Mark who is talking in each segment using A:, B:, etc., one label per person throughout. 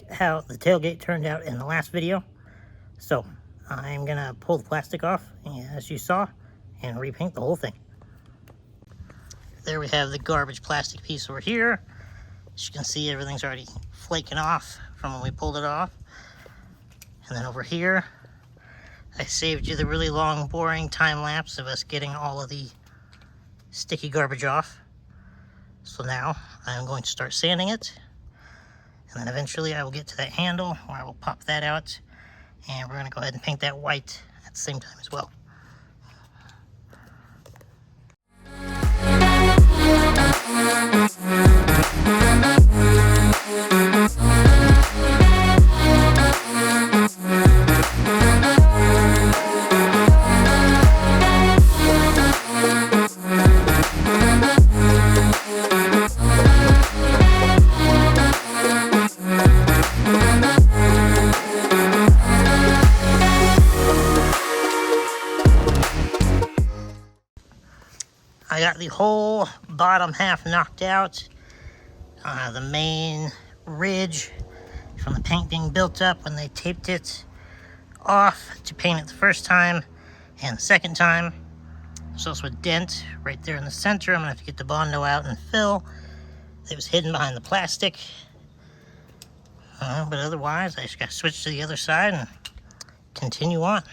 A: like how the tailgate turned out in the last video. So I'm gonna pull the plastic off, as you saw, and repaint the whole thing. There we have the garbage plastic piece over here. As you can see, everything's already flaking off from when we pulled it off. And then over here, I saved you the really long, boring time lapse of us getting all of the sticky garbage off. So now I'm going to start sanding it. And then eventually I will get to that handle where I will pop that out. And we're gonna go ahead and paint that white at the same time as well. I got the whole bottom half knocked out. The main ridge from the paint being built up when they taped it off to paint it the first time and the second time. There's also a dent right there in the center. I'm gonna have to get the Bondo out and fill. It was hidden behind the plastic. But otherwise, I just gotta switch to the other side and continue on.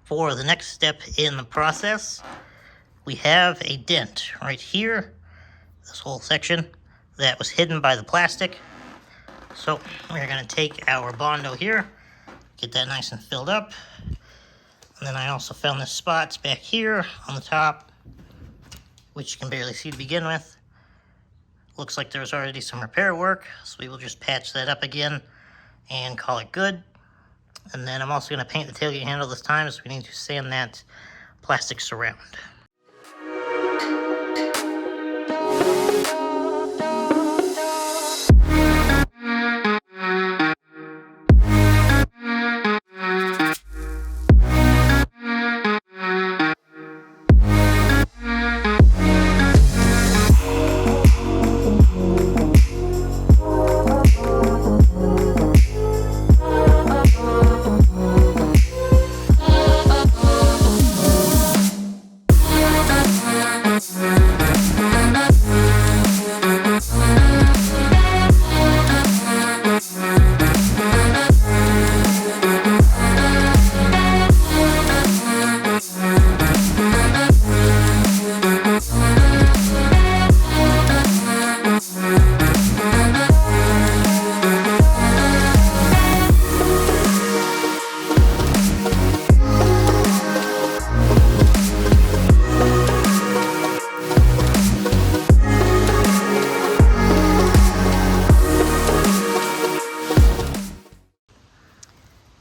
A: For the next step in the process, we have a dent right here, this whole section that was hidden by the plastic. So we're going to take our Bondo here, get that nice and filled up. And then I also found this spots back here on the top, which you can barely see to begin with. Looks like there's already some repair work, so we will just patch that up again and call it good. And then I'm also going to paint the tailgate handle this time, so we need to sand that plastic surround.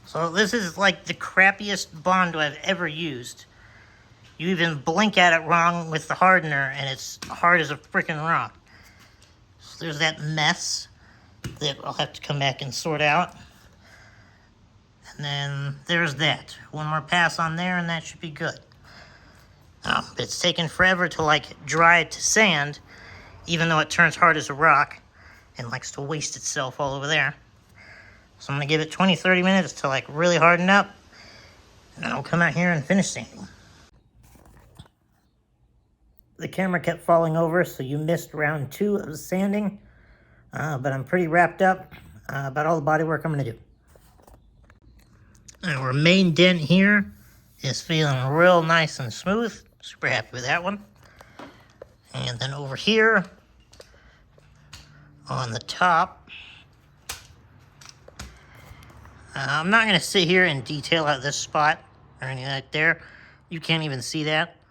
A: So this is like the crappiest Bondo I've ever used. You even blink at it wrong with the hardener and it's hard as a freaking rock. So there's that mess that I'll have to come back and sort out. And then there's that. One more pass on there and that should be good. It's taken forever to like dry it to sand, even though it turns hard as a rock and likes to waste itself all over there. So I'm going to give it 20-30 minutes to like really harden up, and then I'll come out here and finish sanding. The camera kept falling over, so you missed round 2 of the sanding, but I'm pretty wrapped up about all the body work I'm going to do. Our main dent here is feeling real nice and smooth. Super happy with that one. And then over here on the top, I'm not going to sit here and detail out this spot or anything like there. You can't even see that.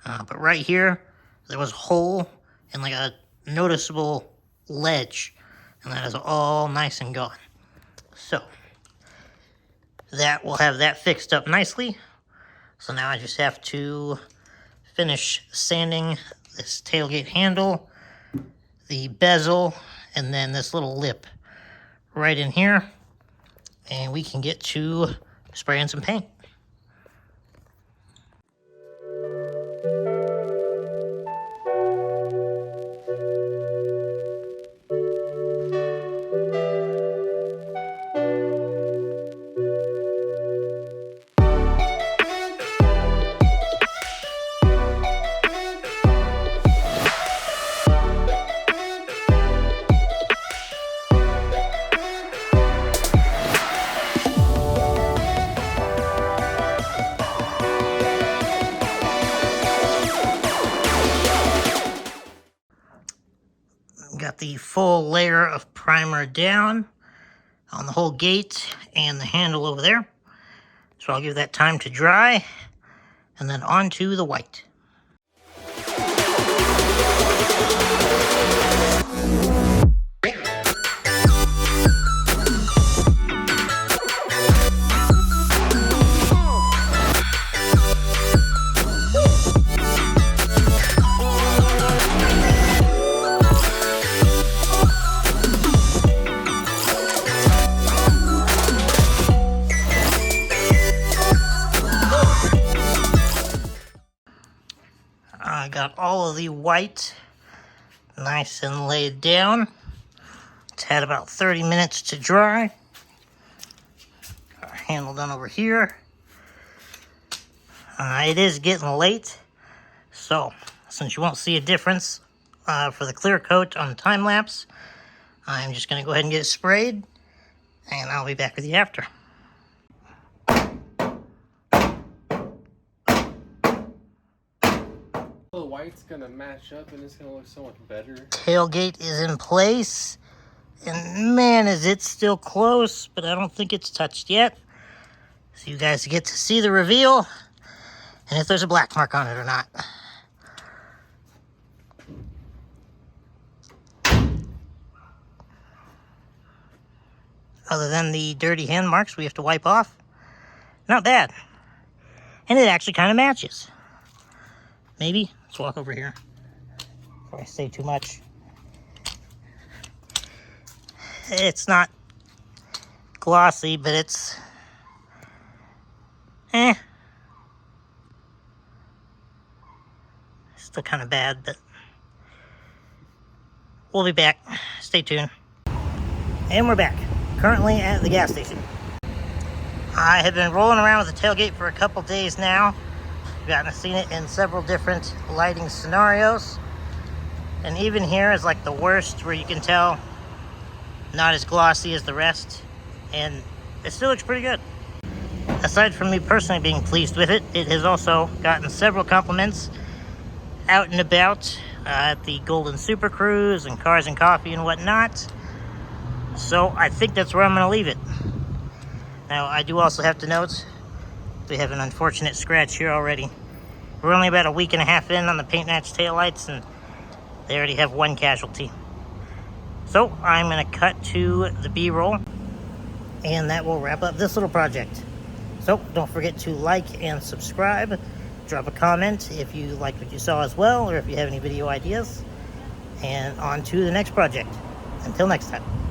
A: But right here, there was a hole and like a noticeable ledge. And that is all nice and gone. So, that will have that fixed up nicely. So now I just have to finish sanding this tailgate handle, the bezel, and then this little lip right in here, and we can get to spraying some paint. Got the full layer of primer down on the whole gate and the handle over there. So I'll give that time to dry, and then on to the white. I got all of the white nice and laid down. It's had about 30 minutes to dry. Got our handle done over here. It is getting late, so since you won't see a difference for the clear coat on the time lapse, I'm just going to go ahead and get it sprayed, and I'll be back with you after.
B: The white's gonna match up and it's gonna look so much better.
A: Tailgate is in place, and man, is it still close, but I don't think it's touched yet. So you guys get to see the reveal, and if there's a black mark on it or not. Other than the dirty hand marks we have to wipe off, not bad. And it actually kind of matches. Maybe. Let's walk over here before I say too much. It's not glossy, but it's still kind of bad, but we'll be back. Stay tuned. And we're back. Currently at the gas station. I have been rolling around with the tailgate for a couple days now. I've gotten to see it in several different lighting scenarios. And even here is like the worst, where you can tell not as glossy as the rest. And it still looks pretty good. Aside from me personally being pleased with it, it has also gotten several compliments out and about at the Golden Super Cruise and Cars and Coffee and whatnot. So I think that's where I'm going to leave it. Now, I do also have to note, we have an unfortunate scratch here already. We're only about a week and a half in on the paint match taillights, and they already have one casualty. So I'm going to cut to the B-roll, and that will wrap up this little project. So don't forget to like and subscribe. Drop a comment if you liked what you saw as well, or if you have any video ideas. And on to the next project. Until next time.